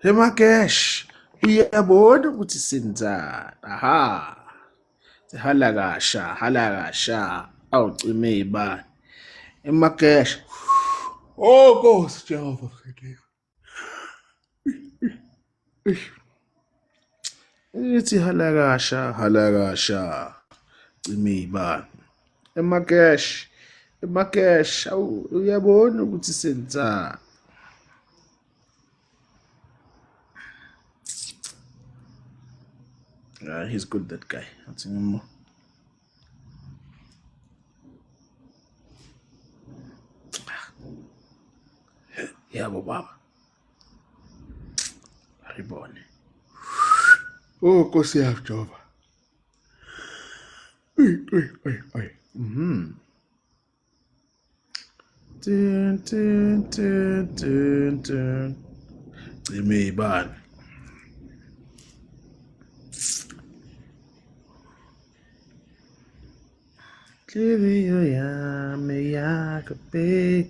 Emakesh, uyabona ukuthi senzani? Aha, halakasha, awucime ibani. Emakesh, oh Nkosi Jehova, ithi halakasha, cime ibani. Emakesh, uyabona ukuthi senzani? He's good, that guy. That's him. Yabo baba. Ribone. Oh, Nkosi yami Jehova. Ay. Tin. Cime ibani. Clivio yami yakabe.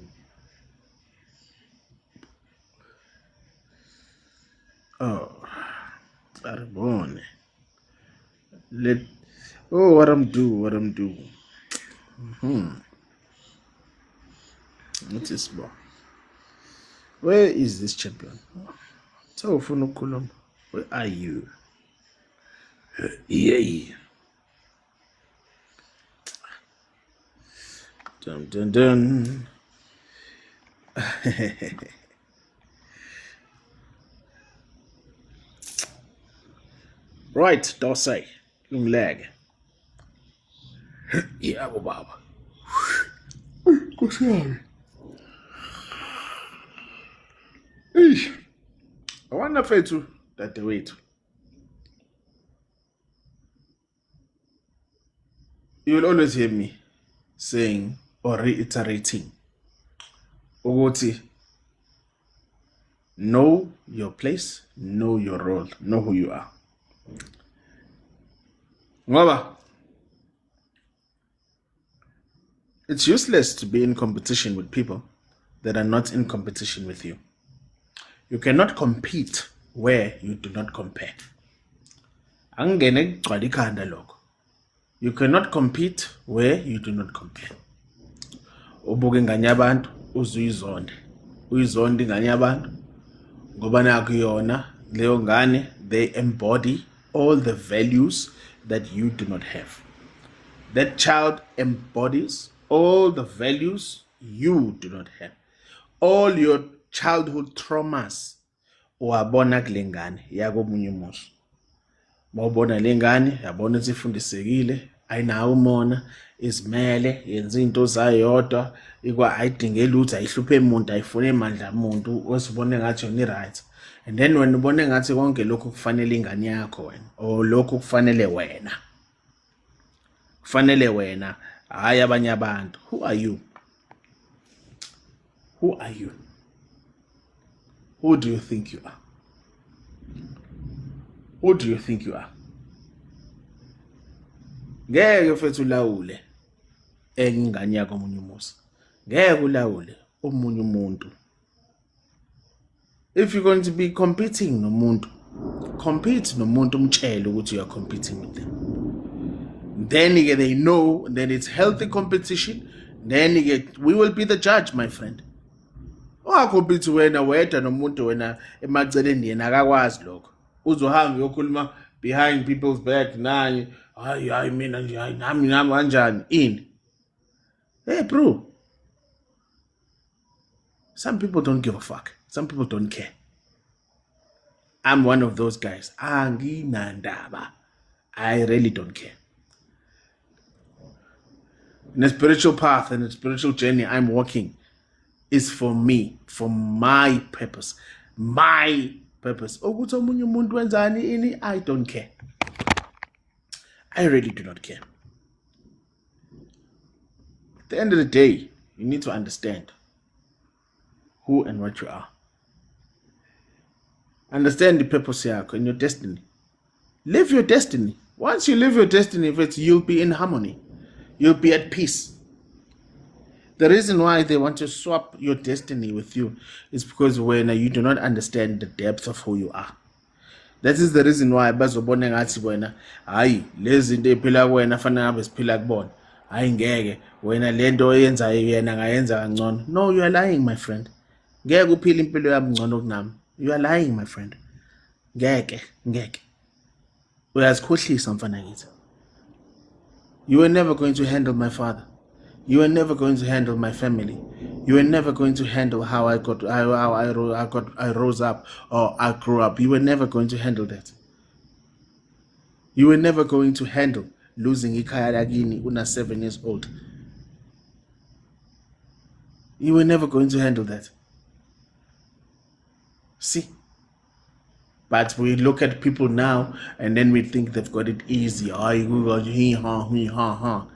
Oh, Arbone. What I'm do. What is more? Where is this champion? So Funukulum, where are you? Yay. Dun. Right, Dorsey, long leg. Yeah, baba. Nkosi I wonder fethu that wethu. You will always hear me saying or reiterating ukuthi know your place, know your role, know who you are. Ngoba it's useless to be in competition with people that are not in competition with you. You cannot compete where you do not compare. Angene kugcwala ikhanda lokho. You cannot compete where you do not compare. Ubuke ingane yabantu uzuyizonde. Uyizonde ingane yabantu ngoba nakho yona leyo ngane they embody all the values that you do not have. That child embodies all the values you do not have. All your childhood traumas uwabona kule ngane yakomunye umuntu. Mawubona le ngane yabona ukuthi ifundisekile, ayinawo umona, izimele, yenza into zayo yodwa, ayidinge lutho, ayihluphe umuntu, ayifune amandla umuntu, osibone ngathi yona right. And then when ubone ngathi konke lokho kufanele ingane yakho wena, or lokho kufanele wena. Kufanele wena, hayi abanye abantu. Who are you? Who are you? Who do you think you are? Who do you think you are? Ngeke fethu ulawule engane yakho omunye umuntu. Ngeke ulawule omunye umuntu. If you're going to be competing nomuntu, compete nomuntu umtshele ukuthi you are competing with them. Then they know that it's healthy competition. Then we will be the judge, my friend. Ungacompete wena wedwa nomuntu wena emaceleni yena akakwazi lokho. Uzohamba uyokhuluma behind people's back naye. Hayi mina nje hayi nami kanjani ini. Hey bro. Some people don't give a fuck. Some people don't care. I'm one of those guys. Anginandaba. I really don't care. In a spiritual path and a spiritual journey I'm walking is for me, for my purpose. My purpose. Ukuthi omunye umuntu wenzani ini, I don't care. I really do not care. At the end of the day, you need to understand who and what you are. Understand the purpose yakho and your destiny. Live your destiny. Once you live your destiny, you'll be in harmony. You'll be at peace. The reason why they want to swap your destiny with you is because when you do not understand the depth of who you are. That is the reason why bazobona ngathi wena hayi lezi zinto eziphila kuwena fanele ngabe siphila kubona. Hayi ngeke wena lento oyenzayo yena ngayenza kangcono. No, you are lying, my friend. Ngeke uphile impilo yami ngcono kunami. You are lying, my friend. Ngeke. Uyazikhohlisa mfana kithi. You were never going to handle my father. You were never going to handle my family. You were never going to handle how I rose up or I grew up. You were never going to handle that. You were never going to handle losing ikhaya lakini una 7 years old. You were never going to handle that. See? But we look at people now and then we think they've got it easy. Oh, you got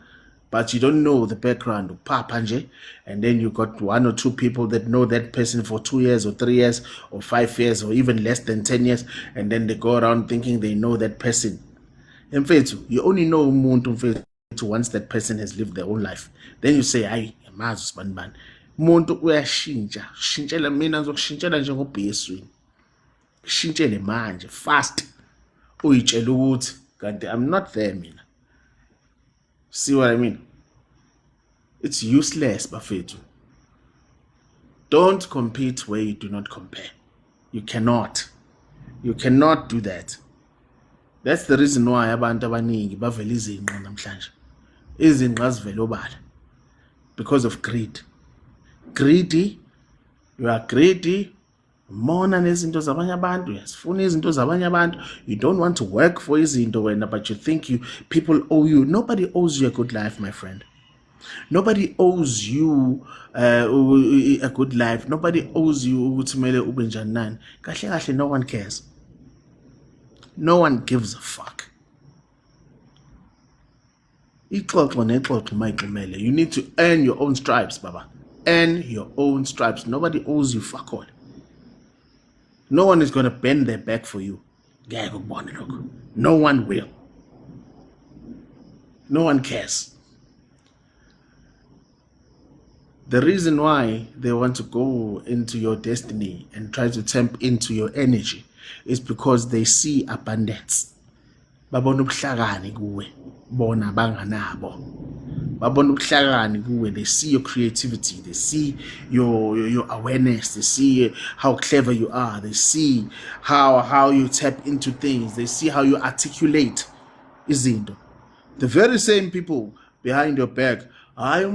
but you don't know the background of Papa nje, and then you got 1 or 2 people that know that person for 2 years or 3 years or 5 years or even less than 10 years, and then they go around thinking they know that person. In fact, you only know umuntu once that person has lived their own life. Then you say, hayi yamazi sibanibani. Umuntu uyashintsha, shintshela mina ngizokushintshela nje ngobheswini. Shintshele manje fast. Uyitshela ukuthi kanti I'm not there mina. See what I mean? It's useless, bafethu. Don't compete where you do not compare. You cannot. You cannot do that. That's the reason why abantu abaningi bavela izinqa namhlanje. Izinqa zivela obala. Because of greed. Greedy. You are greedy. Mona nezinto zabanye abantu, uyasifuna izinto zabanye abantu. You don't want to work for izinto wena, but you think people owe you. Nobody owes you a good life, my friend. Nobody owes you a good life. Nobody owes you ukuthi kumele ube njani nani. Kahle kahle, no one cares. No one gives a fuck. Ixoxo nexoxo mayixumele. You need to earn your own stripes, baba. Earn your own stripes. Nobody owes you fuck all. No one is going to bend their back for you. No one will. No one cares. The reason why they want to go into your destiny and try to tap into your energy is because they see abundance. Babona ubuhlakani kuwe, bona banganabo. Babona ubuhlakani kuwe, they see your creativity, they see your awareness, they see how clever you are, they see how you tap into things, they see how you articulate izinto. The very same people behind your back, they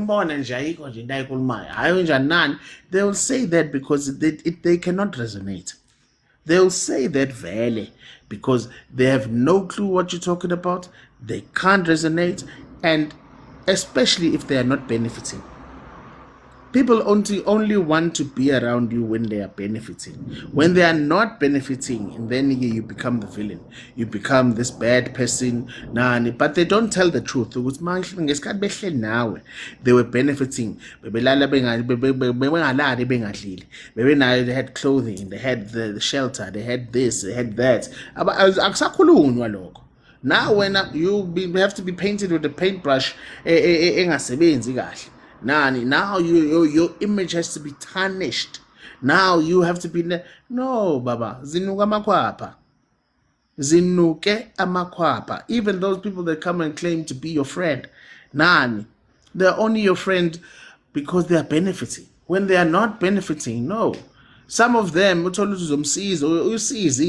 will say that because they cannot resonate. They'll say that vele because they have no clue what you're talking about. They can't resonate, and especially if they are not benefiting. People only want to be around you when they are benefiting. When they are not benefiting, then you become the villain. You become this bad person. But they don't tell the truth. They were benefiting. They had clothing, they had the shelter, they had this, they had that. Now when you have to be painted with a paintbrush, now your image has to be tarnished. Now you have to be no, baba. Zinuka makwapa. Zinuke amakwapa. Even those people that come and claim to be your friend, they're only your friend because they are benefiting. When they are not benefiting, no. Some of them uyisize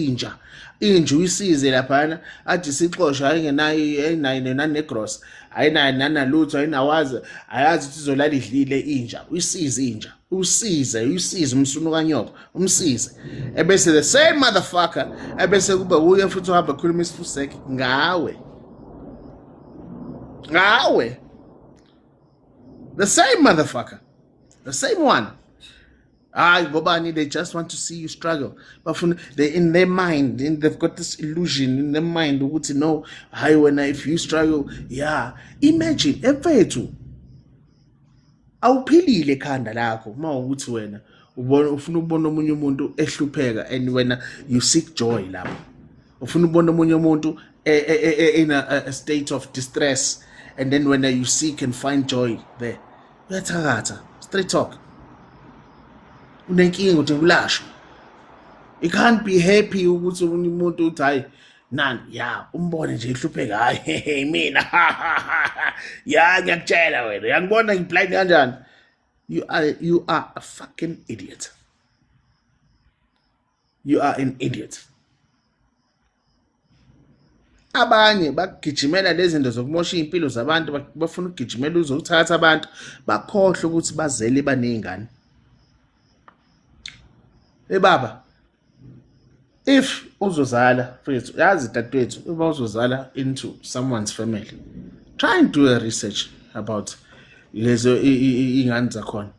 inja uyisize laphana athi sixosha ayingenayo negros ayinayo lutho ayinawazi ayazi ukuthi izolala idlile inja uyisize inja usize umsunu kanyoko umsize ebese the same motherfucker ebese kuba uye futhi uhamba khuluma isifuseke ngawe the same motherfucker, the same one. They just want to see you struggle. But they in their mind, they've got this illusion in their mind. If you struggle, yeah. Imagine, efethu awuphilile khanda lakho mawukuthi wena ufuna ubona omunye umuntu ehlupheka and wena you seek joy lapho. Ufuna ubona omunye umuntu in a state of distress, and then when you seek and find joy there. uyathakatha, straight talk. Unenkinga uthi ulashwe. You can't be happy ukuthi umuntu uthi hayi nani ya umbone nje ihlupheka hayi mina ya ngiyakutshela wena uyangibona ngiblind kanjani. You are a fucking idiot. You are an idiot. Abanye bagijimela lezi zinto zokumosha impilo zabantu, bafuna ukugijimela uzokuthatha abantu, bakhohle ukuthi bazele banezingane. Baba, if uzozala mfethu, yazi dadewethu, if uzozala into someone's family, try and do a research about lezo ingane zakhona.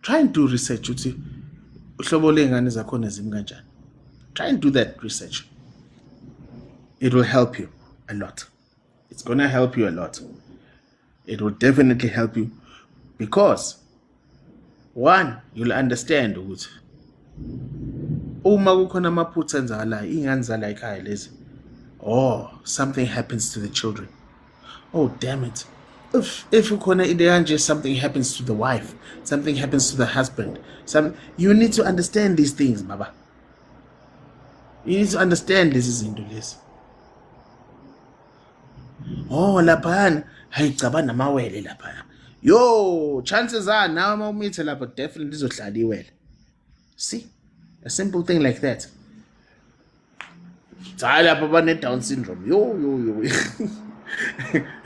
Try and do research ukuthi uhlobo lengane zakhona zimi kanjani. Try and do that research. It will help you a lot. It's gonna help you a lot. It will definitely help you because one, you'll understand ukuthi uma kukhona amaphutha enzakalayo, ingane zala ekhaya lezi, oh, something happens to the children. Oh, damn it. If ukhona into kanje, something happens to the wife, something happens to the husband, you need to understand these things, baba. You need to understand lezi zinto lezi. Oh, laphana hayicaba namawele laphana. Yo, chances are now mawumithe lapha definitely izohlala iwele. See? A simple thing like that. Hayi lapha bane Down syndrome. Yo.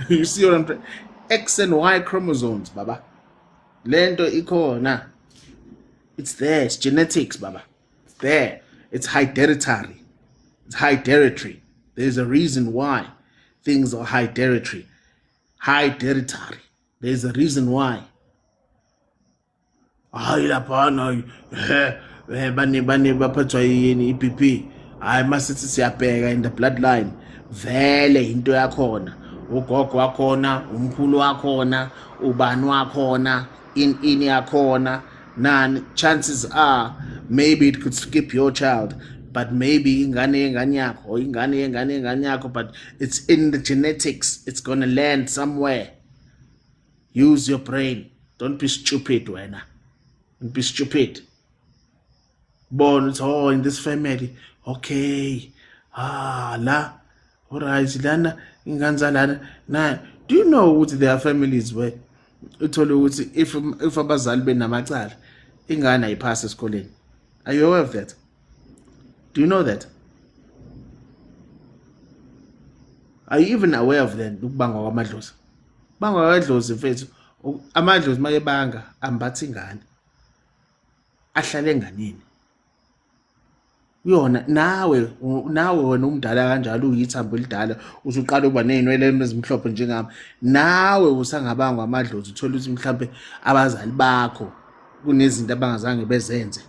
You see what I'm saying? X and Y chromosomes, baba. Lento ikhona. It's there. It's genetics, baba. It's there. It's hereditary. It's hereditary. There's a reason why things are hereditary. Hereditary. There's a reason why. Hayi lapha bane baphathwa yini iBP. Hayi masithi siyabheka in the bloodline. Vele into yakhona. Ugogo wakhona, umkhulu wakhona, ubani wakhona, ini yakhona. None. Chances are maybe it could skip your child, but maybe ingane yakho or ingane yakho, but it's in the genetics. It's gonna land somewhere. Use your brain. Don't be stupid, wena. Don't be stupid. Born, it's all in this family. Okay. La. Alright, lana inganza lana. Now, do you know what there are families where uthole ukuthi if abazali benamacala ingane ayiphasa esikoleni? Are you aware of that? Do you know that? Are you even aware of that? Ukubanga kwamadlozi. Banga kwamadlozi mfethu, amadlozi make banga ambathi ingane. Ahlale enganeni. Uyona nawe wena umdala kanjalo uyithambo elidala usuqala ukuba nezinwele ezimhlophe njengami. Nawe usangabangwa amadlozi uthola ukuthi mhlambe abazali bakho kunezinto abangazange bezenze.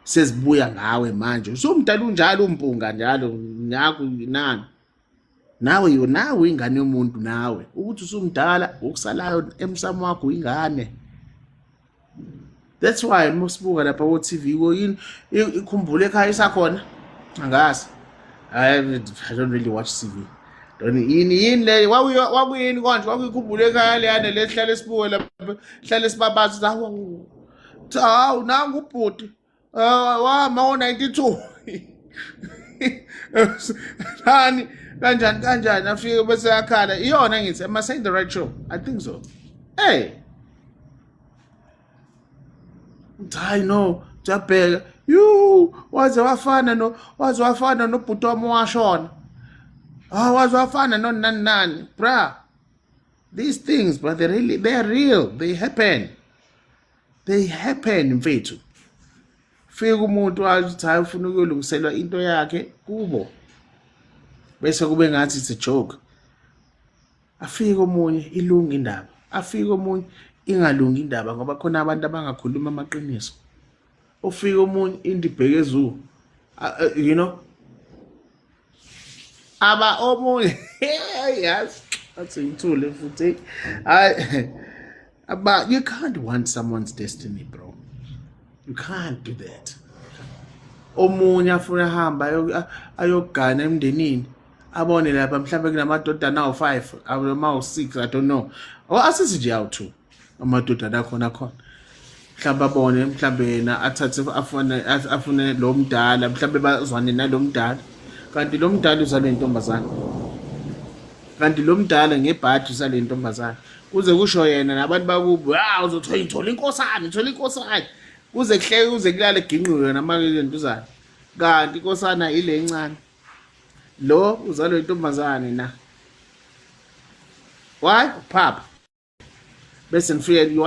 Sezibuya ngawe manje. Usumdala unjalo umpunga njalo nyakho nani. Nawe ingane yomuntu nawe. Ukuthi usumdala ukusalayo emsamo wakho ingane. That's why mosibuka lapha ku TV yini ikhumbule ekhaya isakhona. Angazi. I don't really watch TV. Yini le wakuyini konje wakukhumbule ekhaya leyana lehlala esibuke lapha hlala sibabaza hawu nangu ubhuti wama ngo92 hani kanjani afike bese yakhala iyona ngithi am I saying the right show? I think so. Hey, hayi no jabheka waze wafana nobhuti wami washona. Waze wafana nani bra. These things, but they're real. They happen mfethu. Fika umuntu wathi hayi ufuna ukulungiselwa into yakhe kubo bese kube ngathi it's a joke. Afike omunye ilunga indaba, afike omunye ingalungi indaba ngoba khona abantu abangakhuluma amaqiniso. Ufike omunye indibhekezu you know aba omunye yes that's intule futhi but you can't want someone's destiny, bro. You can't do that. Omunye afuna hamba ayogana emndenini abone lapha mhlambe kunamadodana awu5 ama6 I don't know. Or asisi nje awu2 amadodana akhona mhlawumbe abone mhlawumbe yena athathe afune lo mdala mhlawumbe bazwane nalo mdala kanti lo mdala uzalwe intombazane kanti lo mdala ngebhadi uzalwe intombazane kuze kusho yena nabantu bakubo uzothola inkosana kuze kuhleke kuze kulale ginqiwe namalentuzana kanti inkosana ile encane lo uzalwe intombazane na why papa bese nifike you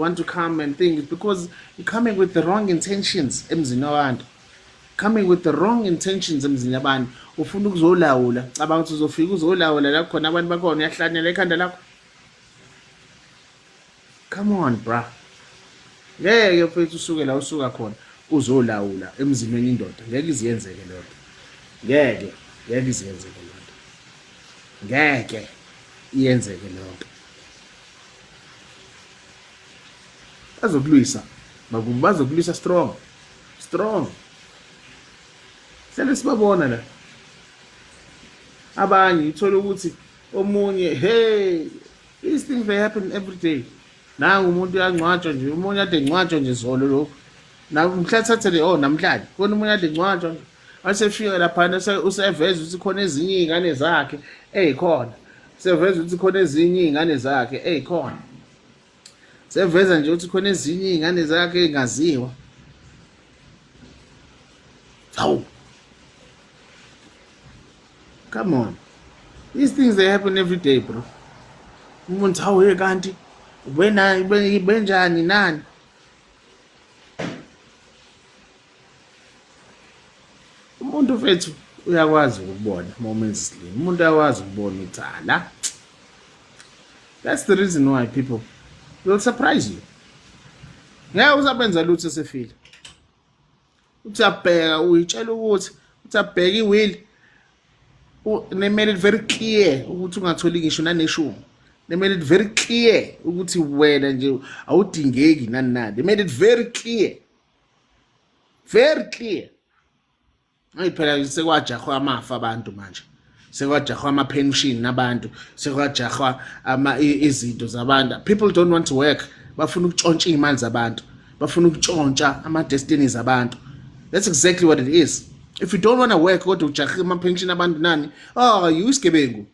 want to come and think because you're coming with the wrong intentions emzini wabantu coming with the wrong intentions emzini yabantu ufuna ukuzolawula cabanga ukuthi uzofika uzolawula la khona abantu bakhona uyahlanyela ekhanda lakho come on bra ngeke mfethu usuke la usuka khona uzolawula emzimeni indoda ngeke iziyenzeke lonto ngeke iziyenzeke lonto ngeke iyenzeke lonto bazokulwisa strong sele sibabona la abanye ithola ukuthi omunye these things they happen every day nangu umuntu uyangcwatshwa nje umunye ade ngcwatshwa nje zolo lokho namhlathathele namhlanje khona umunye ade ngcwatshwa nje asefika lapha useveza ukuthi khona ezinye izingane zakhe khona seveza ukuthi khona ezinye izingane zakhe khona seveza nje ukuthi khona ezinye izingane zakhe engaziwa hawu come on these things they happen every day bro umuntu hawu kanti benjani nani umuntu mfethu uyakwazi ukubona moments slim umuntu uyakwazi ukubona uthala that's the reason why people will surprise you ngeke usabenza lutho sefile uthi abheka uyitshela ukuthi uthi abheka iwill they made it very clear ukuthi ungatholi ngisho naneshumi they made it very clear ukuthi wena nje awudingeki nani they made it very clear ayiphela sekwajahwa amafa abantu manje sekwajahwa ama-pension nabantu sekwajahwa izinto zabantu people don't want to work bafuna ukutshontsha iy'mali zabantu bafuna ukutshontsha ama-destinies abantu that's exactly what it is if you don't want to work kodwa ujahe ama-pension abantu nani isigebengu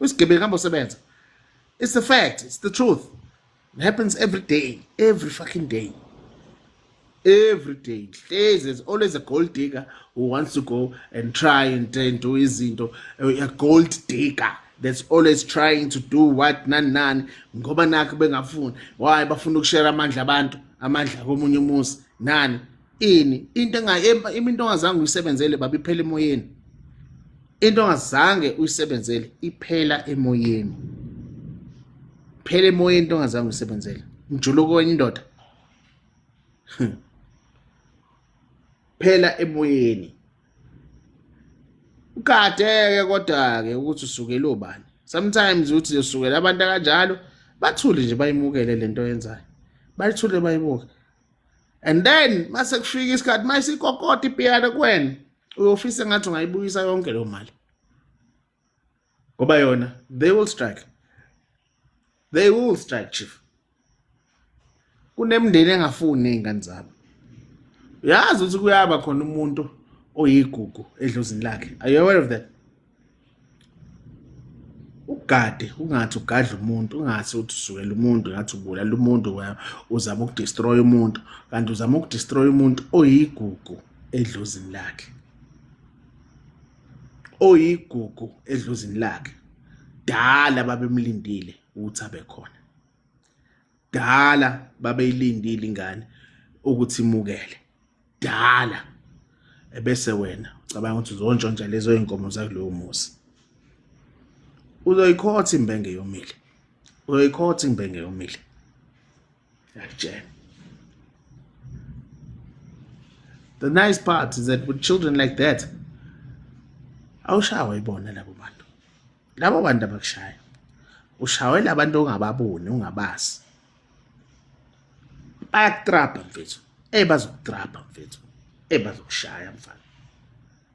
isigebengu hamba usebenza it's the fact it's the truth it happens every day every fucking day every day there's always a gold digger who wants to go and try and do izinto a gold digger that's always trying to do what nani ngoba nakho bengafuni why bafuna ukushare amandla abantu amandla komunye umuzi nani into ongazange uyisebenzele baba iphela emoyeni into ongazange uyisebenzele iphela emoyeni phela emoyeni into ongazange uyisebenzele mjuluko wenye indoda phela emoyeni ukadeke kodwa-ke ukuthi usukela obani sometimes uthi usukela abantu kanjalo bathule nje bayimukele lento yenzayo bayithule bayibuke and then mase kufika isikhathi mayisikokota ipiyano kuwena uyofisa ngathi ungayibuyisa yonke leyo mali ngoba yona they will strike chief kunemndeni engafuni nezingane zabo uyazi ukuthi kuyaba khona umuntu oyigugu edlozini lakhe are you aware of that ugade ungathi ugadla umuntu ungathi uthi usukela umuntu ngathi ubulala umuntu uzama ukudestroy umuntu kanti uzama ukudestroy umuntu oyigugu edlozini lakhe dala babemlindile ukuthi abe khona dala babeyilindile ingane ukuthi imukele dala ebese wena cabanga ukuthi uzontshontsha lezo inkomo zakulowo muzi uzoyikhotha imbenge yomile yakutshela the nice part is that with children like that awushawa ibona labo bantu abakushaya ushawela abantu ongababoni ungabazi bayakutrapha mfethu bazokutrapha mfethu bazokushaya mfana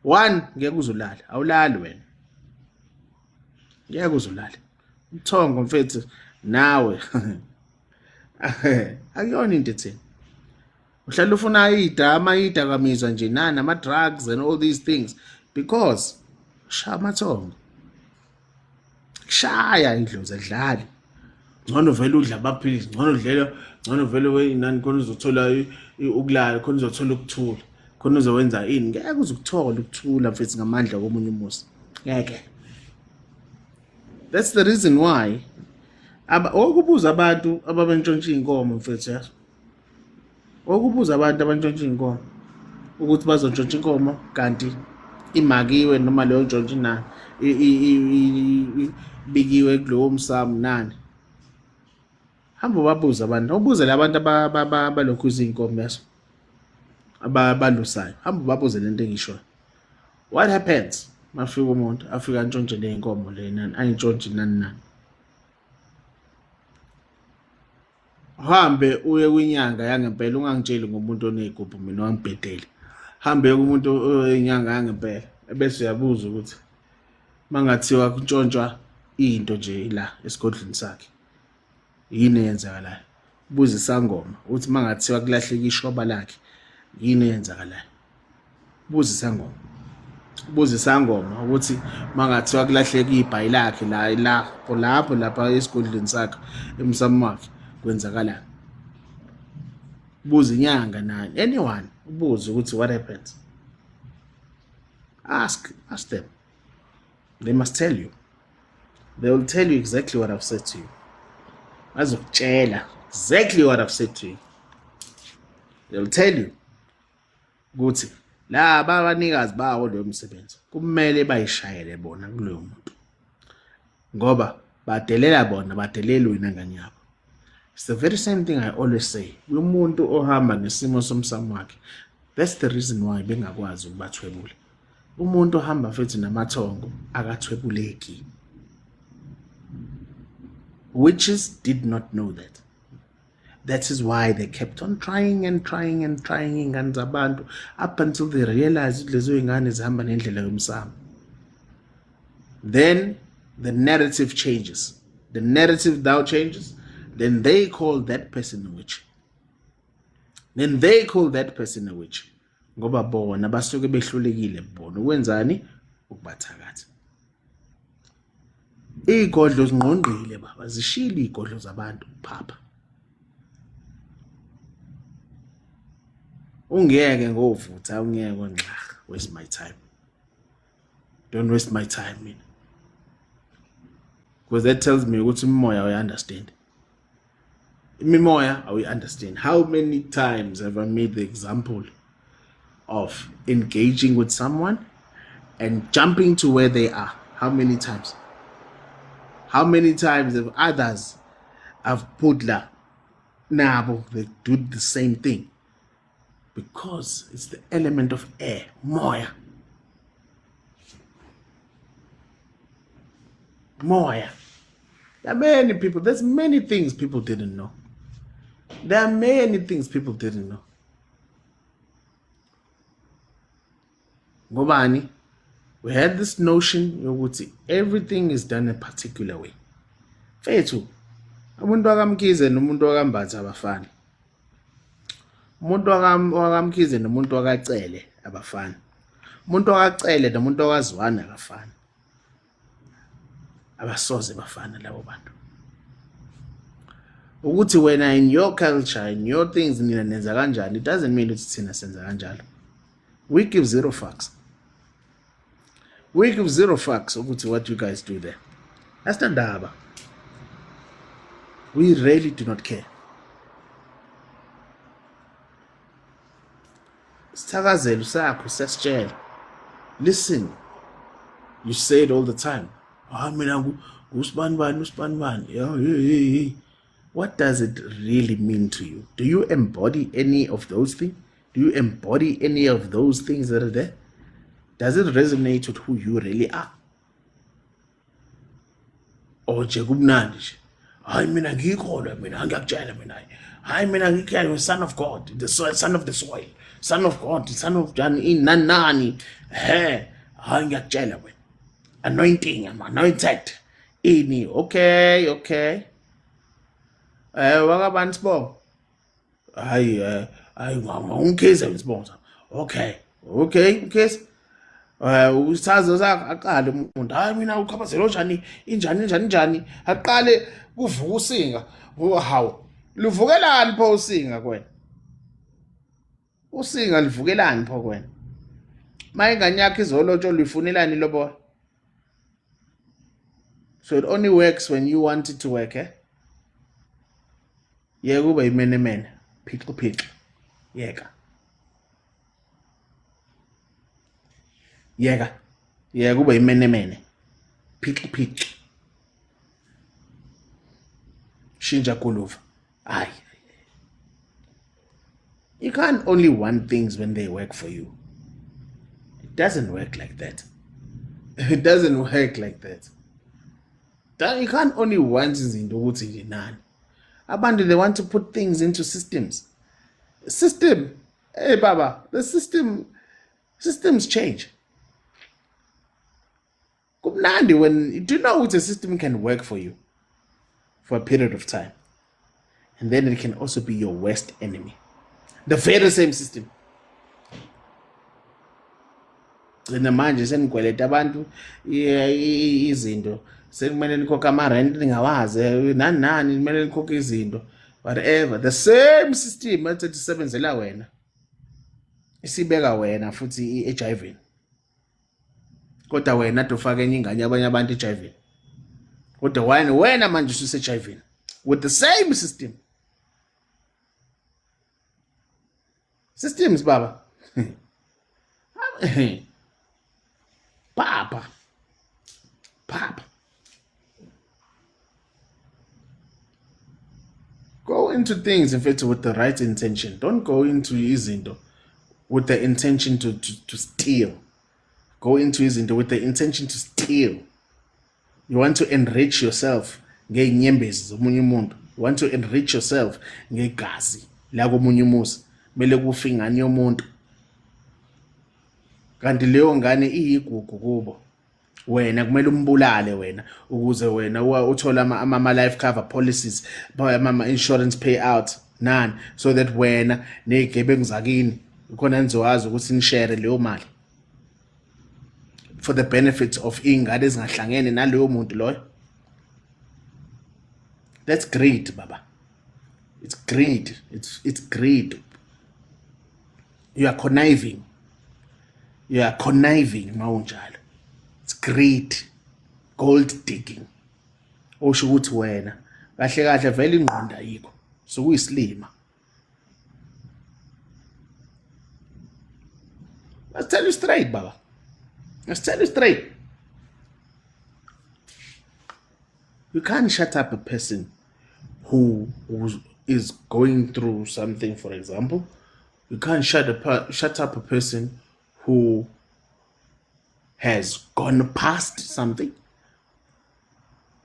one ngeke uzulala awulali wena ngeke uzulala umthongo mfethu nawe akuyona into ethini. Uhlala ufuna idakamizwa nje nama-drugs and all these things because shaya amathongo. Shaya indlozi adlali. Ngcono vele udla amaphilisi, ngcono vele weyinani khona uzothola ukulala, khona uzothola ukuthula, khona uzowenza ini. Ngeke uzukuthola ukuthula mfethu ngamandla komunye umusa. Ngeke. That's the reason why okubuza abantu ababantshontsha inkomo mfethu yazo. Okubuza abantu abantshontsha inkomo ukuthi bazontshontsha inkomo kanti imakiwe noma leyo ntshontsho inani bikiwe kulowo msamo nani. Hamba ubabuza abantu, ubuze labantu abalokhu izinkomo yazo abalusayo. Hamba ubabuze lento engishoyo. What happens mafika umuntu afika antshontshe le inkomo le nani ayintshontshe nani. Hambe uye kwinyanga yangempela, ungangitsheli ngomuntu onezigubhu mina wangibhedela. Hambe kumuntu inyanga yangempela ebese uyabuza ukuthi mangathiwa kuntshontshwa into nje la esigodlweni sakhe yini eyenzakalayo. Buza isangoma uthi mangathiwa kulahleka ishoba lakhe yini eyenzakalayo. Buza isangoma. Buza isangoma ukuthi mangathiwa kulahleka ibhayi lakhe lapha esigodlweni sakhe emsamo wakhe kwenzakala. Buza inyanga nani, anyone ubuze ukuthi what happens. Ask them. They must tell you. They will tell you exactly what I've said to you. Bazokutshela exactly what I've said to you. They will tell you ukuthi laba abanikazi bawo leyo msebenzi kumele bayishayele bona kuloyo muntu ngoba badelela bona, badelela wena ngani yabo. It's the very same thing I always say. Umuntu ohamba nesimo somsamo wakhe. That's the reason why bengakwazi ukubathwebula. Umuntu ohamba futhi namathongo akathwebuleki. Witches did not know that. That is why they kept on trying ingane zabantu up until they realized lezo ingane zihamba nendlela yomsamo. Then the narrative changes. The narrative now changes. Then they call that person a witch. Ngoba bona basuke behlulekile bona ukwenzani ukubathakatha. Igodlo zingqongqile baba, zishila igodlo zabantu phapha. Ungeke ngovutha, ungeke ngxaga. Waste my time. Don't waste my time mina. Because that tells me ukuthi umoya I understand. Mimoya, we understand. How many times have I made the example of engaging with someone and jumping to where they are? How many times? How many times have others have put la nabo, they do the same thing? Because it's the element of air, moya. Moya. There are many people, there's many things people didn't know. There are many things people didn't know. Ngobani, we had this notion yokuthi everything is done a particular way. Fethu, umuntu wakamkhize nomuntu wakambatha abafani. Umuntu wakamkhize nomuntu wakacele abafani. Umuntu wakacele nomuntu wakaZwane akafani. Abasoze bafana labo bantu. Ukuthi wena in your culture, in your things nina nenza kanjani, it doesn't mean ukuthi thina senza kanjalo. We give zero fucks. We give zero fucks ukuthi what you guys do there. That's the ndaba. We really do not care. Sithakazelo sakho sesitshela. Listen. You say it all the time. Mina usbanibani. Hey. What does it really mean to you? Do you embody any of those things? Do you embody any of those things that are there? Does it resonate with who you really are? Or nje kumnandi nje. Hayi mina ngikholwa mina ngiyakutshela mina. Hayi mina ngikho son of God, the son of the soil, son of God, son of John in nani. Hayi ngiyakutshela wena. Anointing, I'm anointed. Ini, okay. wakabani Sibongo? Hayi ungikhize Sibongo. Okay Mkhize. Usazo aqale umuntu. Hayi mina uqhaphazela njani injani. Aqale kuvuka usinga. Hawu. Luvukelani pho usinga kwena? Usinga livukelani pho kwena? Mayingane yakho izolotsho lifunelani lobola? So it only works when you want it to work, eh? Yeka ube yimenemene, phiqi. Yeka ube yimenemene, phiqi. Shintsha kuluva. Hayi. You can't only want things when they work for you. It doesn't work like that. It doesn't work like that. You can't only want izinto ukuthi nje nani. Abantu, they want to put things into systems. System, hey baba, the systems change. Kumnandi when do you know what a system can work for you for a period of time, and then it can also be your worst enemy. The very same system. Manje senikweleta abantu izinto sekumele nikhokhe ama-rent ningawazi nani kumele nikhokhe izinto whatever. The same system ethi isebenzela wena isibeka wena futhi i-HIV, kodwa wena ade ufake enye ingane abanye abantu i-HIV, kodwa wena manje ususe-HIV with the same system. Systems baba. Papa. Go into things if it's with the right intention. Don't go into izinto with the intention to steal. Go into izinto with the intention to steal. You want to enrich yourself ngeinyembezi zomunye umuntu. You want to enrich yourself ngegazi la komunye umuzi. Mele kufa ingane yomuntu. Kanti leyo ngane iyigugu kubo. Wena kumele umbulale wena ukuze wena uthola ama life cover policies, ama insurance payout nani, so that wena nezigebengu zakini ukhona nizowazi ukuthi nishare leyo mali for the benefits of ingane ezingahlangene naleyo muntu loyo. That's greed baba. It's greed. It's greed. You are conniving mawunjalo. It's greed, gold digging. Osho ukuthi wena kahle vele ingqondo ayikho, so uyisilima. Let's tell you straight baba. You can't shut up a person who is going through something, for example. You can't shut up a person who has gone past something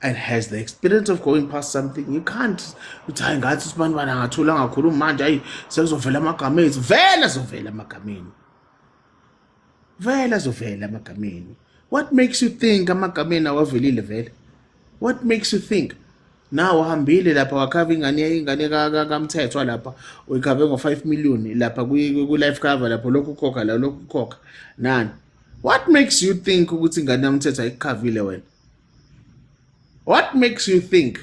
and has the experience of going past something. You can't uthi ngathi sibantu bangathula ngakhuluma manje ayi sekuzovela amagameni. Vele azovela amagameni. What makes you think amagameni awavelile vele? What makes you think? Now uhambile lapha wakhava ingane kaMthethwa lapha uyikhave ngo5 million lapha ku life cover lapha lokhu khokha nani. What makes you think ukuthi ingane kaMthethwa ayikhavile wena? What makes you think?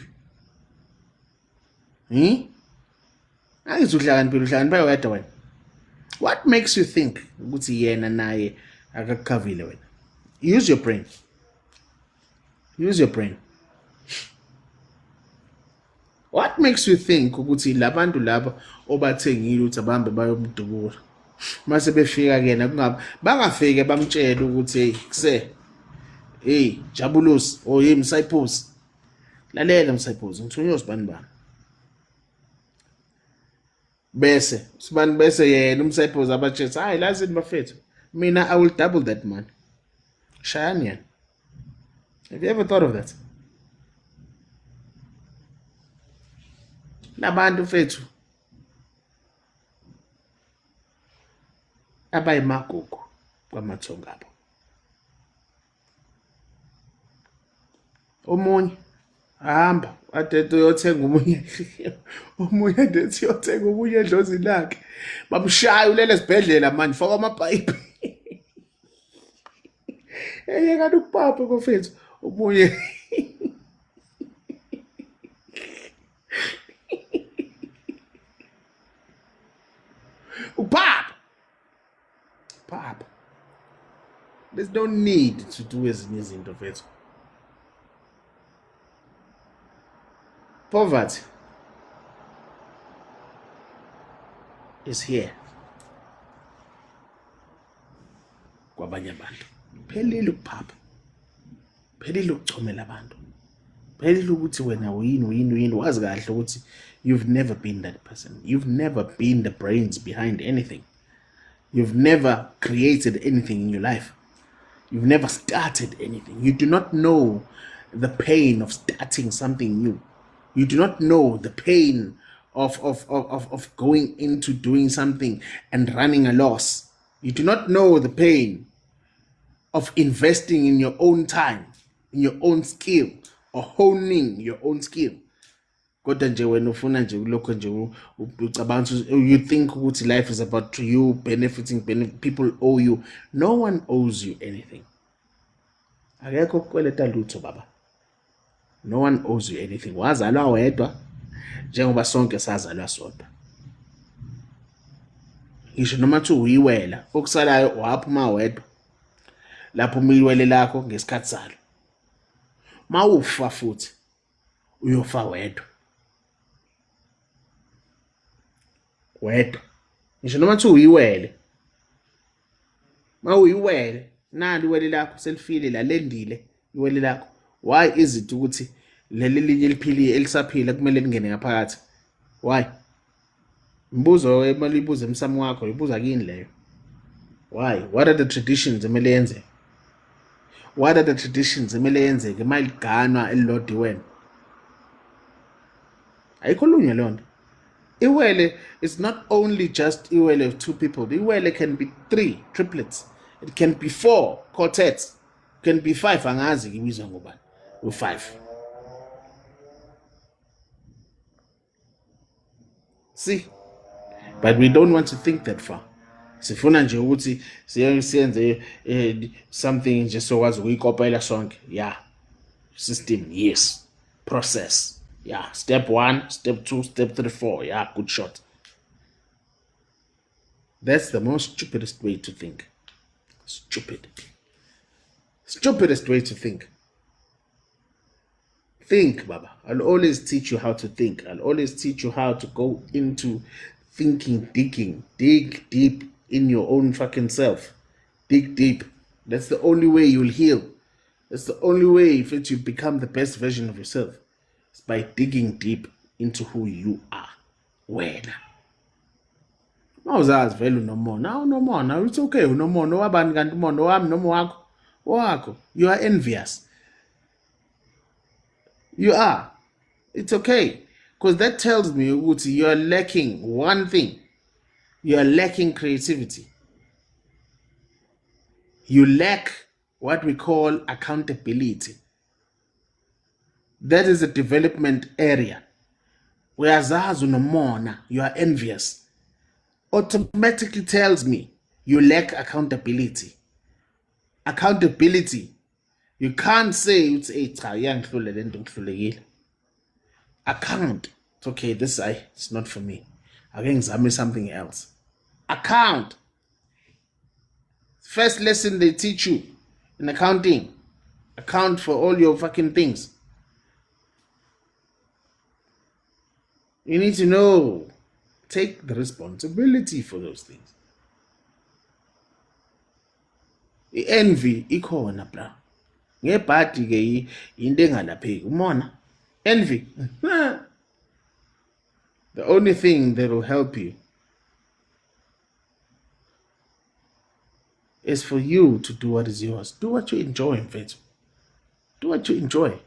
Ayizudlala wedwa wena. What makes you think ukuthi yena naye akakhavile wena? Use your brain. What makes you think ukuthi labantu laba obathengile ukuthi abahambe bayomdubula mase befika kena bangafike bamtshela ukuthi hey Jabulusi Msayiphusi, lalela Msayiphusi ngithunywa usibani bese yena uMsayiphusi abatshela hayi lazini bafethu mina I will double that man. Shania, have you ever thought of that? Labantu fethu abayimagugu kwamathonga abo. Omunye hamba adethi uyothenga omunye omunye adethi uyothenga omunye edlozi lakhe bamshaya ulele esibhedlela manje faka amapayipi eyekani ukupapha kofethu omunye upapa papa. There's no need to do ezinye izinto mfethu. Poverty is here kwabanye abantu. Phelile ukuphapha. Phelile ukuchomela abantu. Phelile ukuthi wena uyini wazi kahle ukuthi you've never been that person. You've never been the brains behind anything. You've never created anything in your life. You've never started anything. You do not know the pain of starting something new. You do not know the pain of going into doing something and running a loss. You do not know the pain of investing in your own time, in your own skill, or honing your own skill. Kodwa nje wena ufuna nje ulokho nje ucabanga you think ukuthi life is about you benefiting, people owe you. No one owes you anything. Akekho kukweleta lutho baba. No one owes you anything. Wazalwa wedwa njengoba sonke sazalwa sodwa. Ngisho nomathi uyiwela okusalayo waphuma wedwa. Lapho umiwele lakho ngesikhathi salo. Mawufa futhi uyofa wedwa. Wedwa. Ngisho noma thi uyiwele. Mawuyiwele nali iwele lakho selifile lalendile iwele lakho. Why is it ukuthi leli linye liphiliye elisaphila kumele lingene ngaphakathi? Why? Mbuzo emalibuza emsamo wakho ibuza kini leyo. Why? What are the traditions emele yenze? What are the traditions emele yenzeke mayiliganwa elilodwa wena? Ayikhulunywe lonto. Iwele is not only just iwele of two people. Iwele can be 3 triplets. It can be 4 quartets. It can be 5 angazi ibizwa ngobani. U5. See? But we don't want to think that far. Sifuna nje ukuthi siyenze something nje sokwazi ukuyikopela sonke. Yeah. System, yes. Process. Yeah. Step 1, step 2, step 3, 4. Yeah, good shot. That's the most stupidest way to think. Stupid. Stupidest way to think. Think, Baba. I'll always teach you how to think. I'll always teach you how to go into thinking, digging. Dig deep in your own fucking self. Dig deep. That's the only way you'll heal. That's the only way that you become the best version of yourself. It's by digging deep into who you are. Wena. Mawuzazi vele unomona. Now no more. Now it's okay. Unomona. Wabani kanti umona wami noma wakho. Wakho. You are envious. You are. It's okay. Because that tells me you are lacking one thing. You are lacking creativity. You lack what we call accountability. That is a development area. Whereas unomona, you are envious. Automatically tells me you lack accountability. Accountability. You can't say it's I can't. It's okay, it's not for me. I can examine something else. I can't. First lesson they teach you in accounting. Account for all your fucking things. You need to know. Take the responsibility for those things. Envy ikhona bra. Ngebhadi ke into engalapheki umona. Envy. The only thing that will help you is for you to do what is yours. Do what you enjoy, mfethu. Do what you enjoy.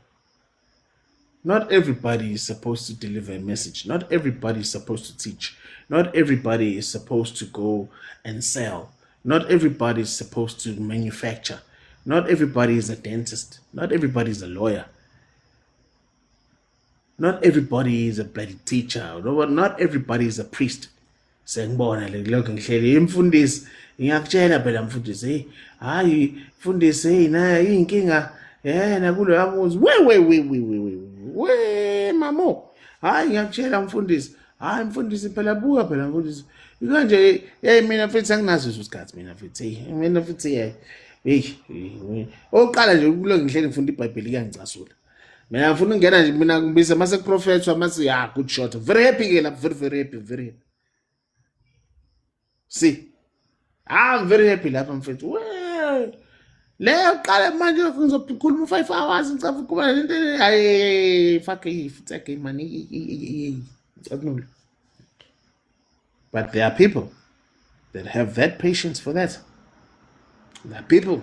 Not everybody is supposed to deliver a message. Not everybody is supposed to teach. Not everybody is supposed to go and sell. Not everybody is supposed to manufacture. Not everybody is a dentist. Not everybody is a lawyer. Not everybody is a bloody teacher. Not everybody is a priest. Sengibona lokho ngihleli imfundisi ngiyakutshela phela mfundisi hayi mfundisi na inkinga yena kulo amuzi we mamo hayi ngiyakutshela mfundisi hayi mfundisi phela buka phela mfundisi ikanje mina futhi anginazo isikhathi mina futhi oqala nje kulo ngihleli ngifunda iBhayibheli kuyangicasula mina ngifuna ukungena nje mina ngibisa mase kuprofethwa mase good shot very happy ke lapha very happy see I'm very happy lapha mfethu leyo qala manje ngizokhuluma 5 hours ngicabanga kuba lento hayi fuck it's okay man but there are people that have that patience for that. There are people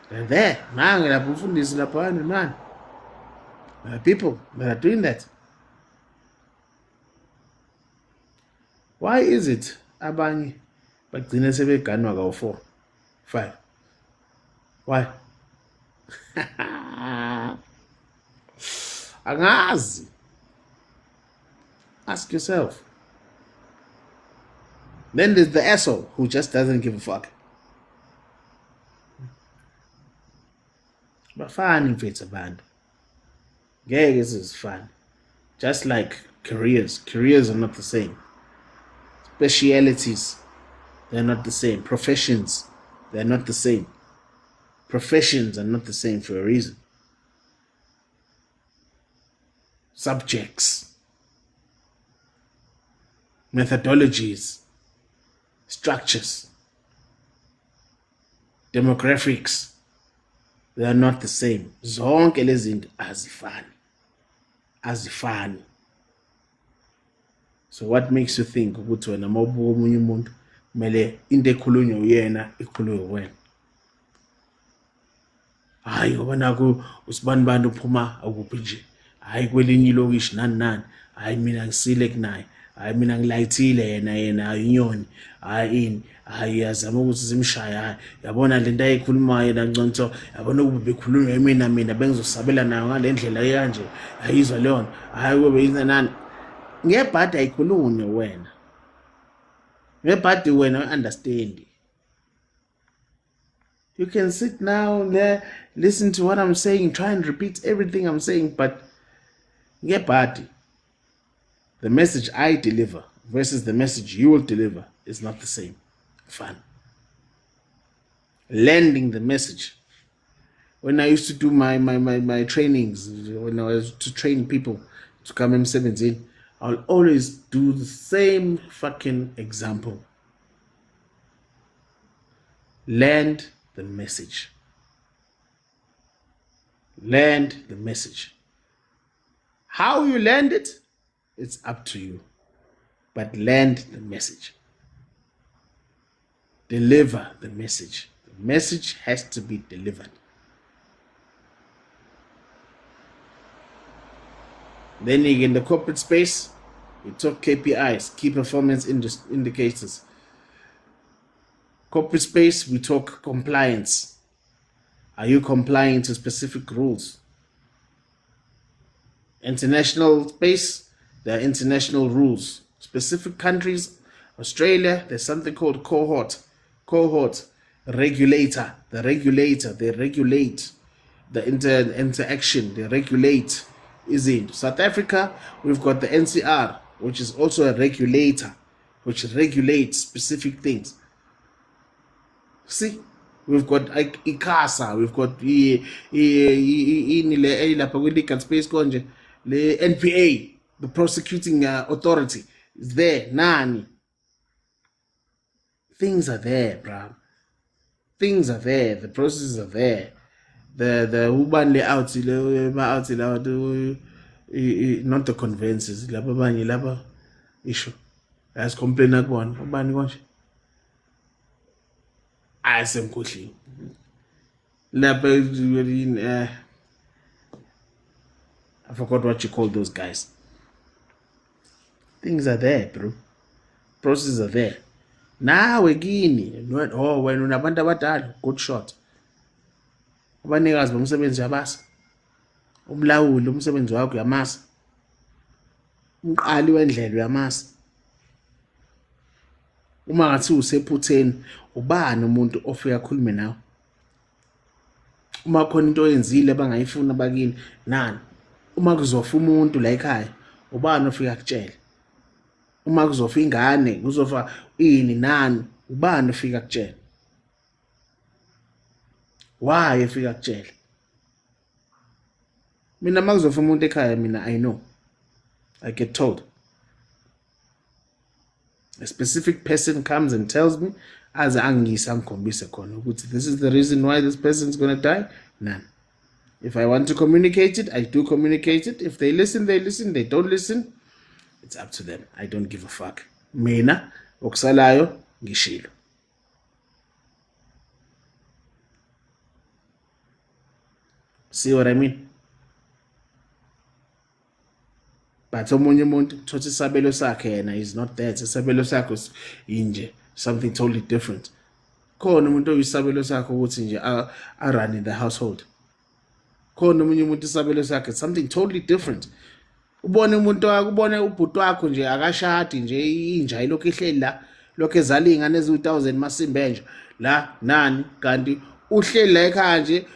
that are there man lapha umfundisi lapha man. There are people that are doing that. Why is it abanye bagcina sebeganwa ka 4 5? Why? Angazi. Ask yourself. Then there's the asshole who just doesn't give a fuck. Bafana mfethu abantu. Ngeke this is fun. Just like careers are not the same. Specialities, they're not the same. Professions, they're not the same. Professions are not the same for a reason. Subjects, methodologies, structures, demographics, they are not the same. Zonke lezi zinto azifani. So what makes you think ukuthi wena mawubuka omunye umuntu kumele into ekhulunywa uyena ikhulunywe wena? Hayi ngoba naku usibani bantu uphuma akuphi nje. Hayi kwelinye ilokishi nani. Hayi mina ngisile kunaye. Hayi mina ngilayithile yena inyoni. Hayi yazama ukuthi simshaya. Yabona lento ayikhulumayo yena ngconto. Yabona ukube bekhulunywa mina bengizosabela nayo ngalendlela kanje. Ayizwa leyo. Hayi kube yini nani. Ngebhadi ayikhulunywe wena. Ngebhadi wena understand. You can sit now there, listen to what I'm saying, try and repeat everything I'm saying, but ngebhadi, the message I deliver versus the message you will deliver is not the same. Fun. Landing the message. When I used to do my trainings, when I was to train people to come M17, I'll always do the same fucking example. Land the message. Land the message. How you land it, it's up to you. But land the message. Deliver the message. The message has to be delivered. Then in the corporate space, we talk KPIs, key performance indicators. Corporate space, we talk compliance. Are you complying to specific rules? International space, there are international rules. Specific countries, Australia, there's something called cohort. Regulator, they regulate the interaction, they regulate. Is in South Africa, we've got the NCR, which is also a regulator, which regulates specific things. See, we've got ICASA, we've got the legal space the NPA, the prosecuting authority is there. Nani. Things are there, bruh. Things are there. The processes are there. The urban layout, not the conveyances. Laba issue. As complain at one. Ubani konje. Asemkhohliwe. Lapha I forgot what you call those guys. Things are there, bro. Processes are there. Nawe kini, wena unabantu abadala, good shot. Abanikazi bomsebenzi yabasa. Umlawuli umsebenzi wakho yamasa. umqali wendlela uyamazi. Uma ngathi usephutheni, ubani umuntu ofika akhulume nawe? Uma khona into oyenzile bangayifuna bakini, nani? Uma kuzofa umuntu la ekhaya, ubani ofika akutshele? Uma kuzofa ingane, kuzofa ini, nani? Ubani ofika akutshele? Why efika akutshele? Mina uma kuzofa umuntu ekhaya, mina I know. I get told. A specific person comes and tells me, as angikhombise khona ukuthi this is the reason why this person is going to die. None. If I want to communicate it, I do communicate it. If they listen, they listen. They don't listen, it's up to them. I don't give a fuck. Mina okusalayo ngishilo. See what I mean? But omunye umuntu thothi isabelo sakhe yena is not that. Isabelo sakho inje something totally different. Khona umuntu oyisabelo sakho ukuthi nje run in the household. Khona omunye umuntu isabelo sakhe something totally different. Ubone umuntu ubone ubhuti wakho nje akashadi nje inja ilokho ihleli la, lokho ezala izingane ezi-1000 masimbenje la nani, kanti uhleli la ekhaya nje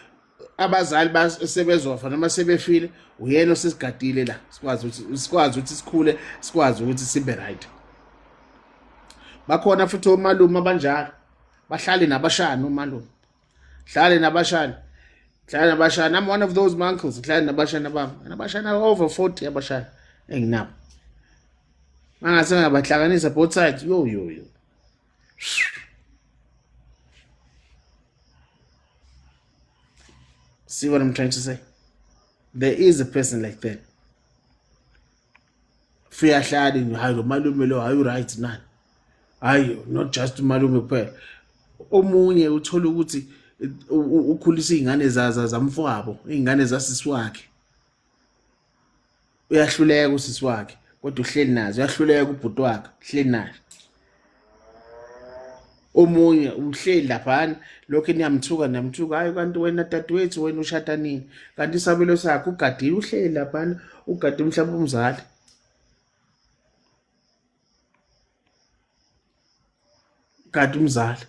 abazali basebezofa noma sebefile, uyena osesigadile la, sikwazi ukuthi sikhule, sikwazi ukuthi sibe right. Bakhona futhi omalume abanjalo, bahlale nabashana omalume, hlale nabashana, I'm one of those uncles, hlale nabashana bami, nabashana over 40 abashana enginabo. Mangase ngabahlanganisa both sides, yo. See what I'm trying to say? There is a person like that. Fear shading, hayo malume lo, hayo right nani. Hayo, not just malume kuphela. Omunye uthola ukuthi ukhulisa izingane zamfowabo, izingane zasisi wakhe. Uyahluleka usisi wakhe, kodwa uhleli nazo. Uyahluleka ubhuti wakhe, uhleli naye. Omunye uhleli laphana lokho niyamthuka hayi kanti wena dadewethu wena ushada nini, kanti isabelo sakhe ugadile, uhleli laphana ugade mhlawumbe umzali. Kade umzali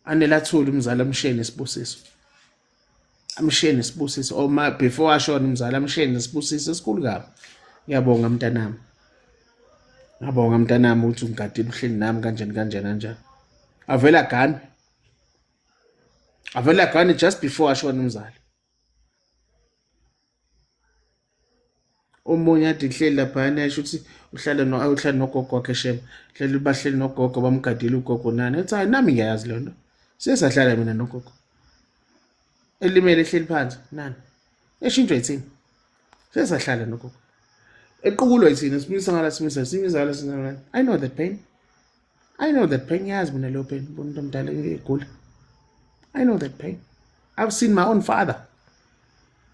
anelathula umzali amshene isibusiso, or before ashona umzali amshene isibusiso esikhulu kabi. Ngiyabonga mntanami, ukuthi ungigadile uhleli nami kanjani. Avela gani just before ashona umzali. Omunye athi hleli laphana yasho ukuthi uhlala nogogo wakhe shem, bahleli nogogo bamgadile ugogo nani. Ethi hayi nami ngiyayazi le nto, sesahlala mina nogogo. Elimele ehleli phansi nani, eshintshwe yithini, sesahlala nogogo. Equbulo yithini, simisa. I know that pain. Yazi mina lo pain, umuntu omdala egula. I know that pain. I've seen my own father,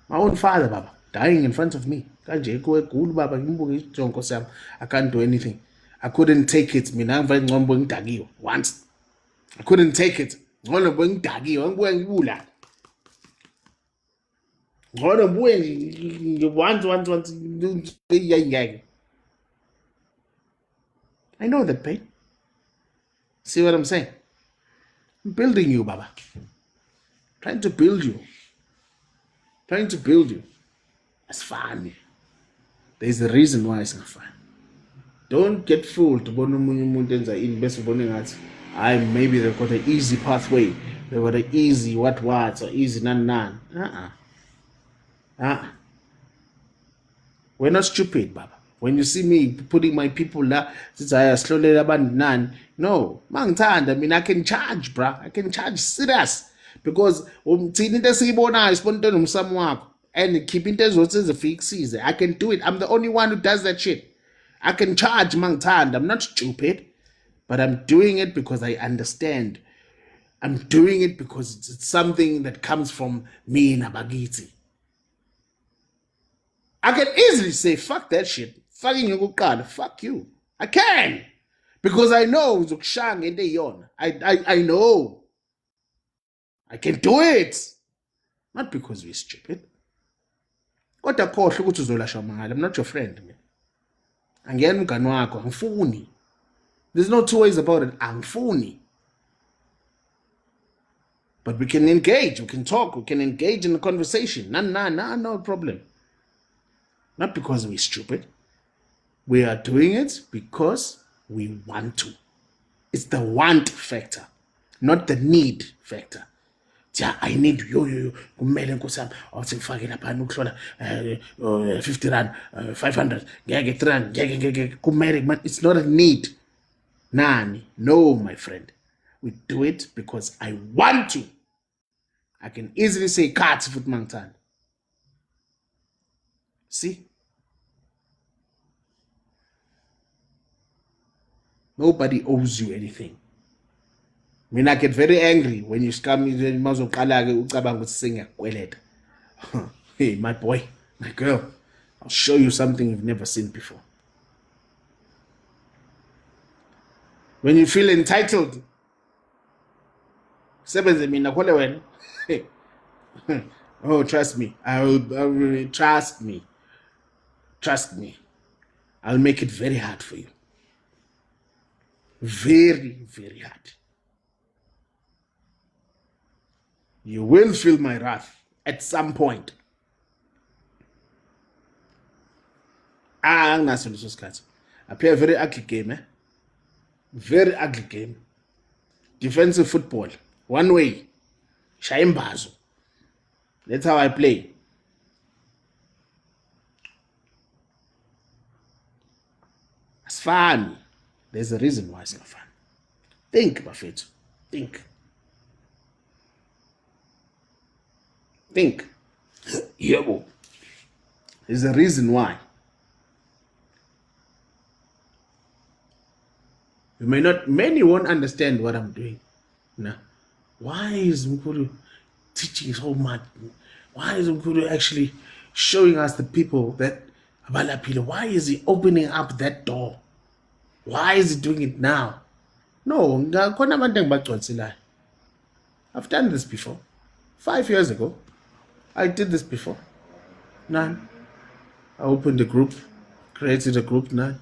baba, dying in front of me. Kanje egula baba, ngimbuke ijongo sami, I can't do anything. I couldn't take it. Mina ngivele ngicombe ngidakiwe once. I couldn't take it. Ngcono ngidakiwe, ngibuye ngibula. Ngcono ngibuye once. I know that pain. See what I'm saying? I'm building you, baba. Trying to build you. It's fun. There's a reason why it's not fun. Don't get fooled. Maybe they've got an easy pathway. They've got an easy what, or easy none. We're not stupid, baba. When you see me putting my people la, slowly none. No, mangithanda, I mean I can charge, bruh. I can charge serious. Because and keeping the fixes. I can do it. I'm the only one who does that shit. I can charge mangithanda. I'm not stupid, but I'm doing it because I understand. I'm doing it because it's something that comes from me in Abagiti. I can easily say, fuck that shit. Fucking fuck you. I can. Because I know I know. I can do it. Not because we're stupid. I'm not your friend, man. Angiyena umngani wakho, angifuni. There's no two ways about it. Angifuni. But we can engage, we can talk, we can engage in a conversation. No problem. Not because we're stupid. We are doing it because we want to. It's the want factor, not the need factor. Yeah, I need yo. Kumele nkosi yami awuthi ngifake lapha ukuhlola 50 rand, 500, ngeke 3 rand, ngeke kumele. It's not a need. Nani, no, my friend. We do it because I want to. I can easily say khathi futhi mangithanda. See? Nobody owes you anything. I get very angry when you scam me. Hey, my boy, my girl, I'll show you something you've never seen before. When you feel entitled, oh, trust me. Trust me. Trust me. I'll make it very hard for you. Very, very hard. You will feel my wrath at some point. I play a very ugly game, eh? Very ugly game. Defensive football. One way. Shaimbazo. That's how I play. It's fun. There's a reason why it's not fun. Think, Buffett. Think. Think. Yebo. There's a reason why. Many won't understand what I'm doing. No. Why is Mkulu teaching so much? Why is Mkulu actually showing us the people that Abalapile? Why is he opening up that door? Why is he doing it now? No, I've done this before. 5 years ago, I did this before. None. I opened a group, created a group. None.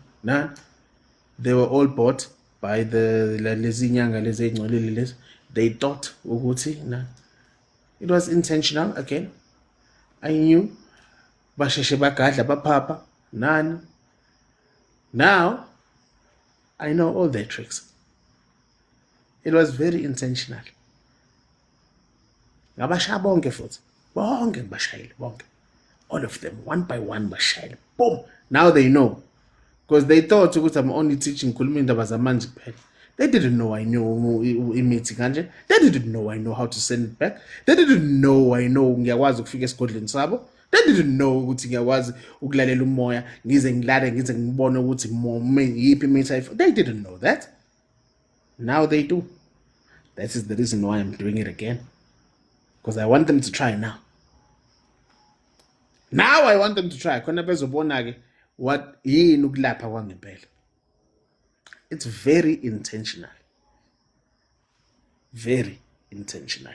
They were all bought by the Lezinyanga. They thought Uguti. None. It was intentional again. I knew. None. Now, I know all their tricks. It was very intentional. All of them, one by one, boom. Now they know. Because they thought I'm only teaching Kulminda Bazamanji. They didn't know I knew imiti. They didn't know I know how to send it back. They didn't know I know ngiyakwazi ukufika esigodleni sabo. They didn't know ukuthi ngiyakwazi ukulalela umoya ngize ngibone ukuthi yiphi imithi. They didn't know that. Now they do. That is the reason why I'm doing it again. Because I want them to try now. Now I want them to try. What it's very intentional. Very intentional.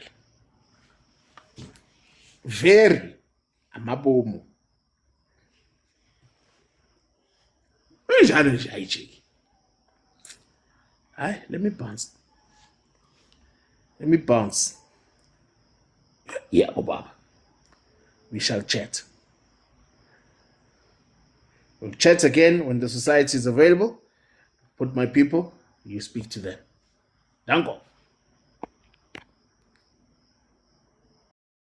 Very amabomu. Let me bounce. Yeah, Obaba. We shall chat. We'll chat again when the society is available. Put my people, you speak to them. Dango.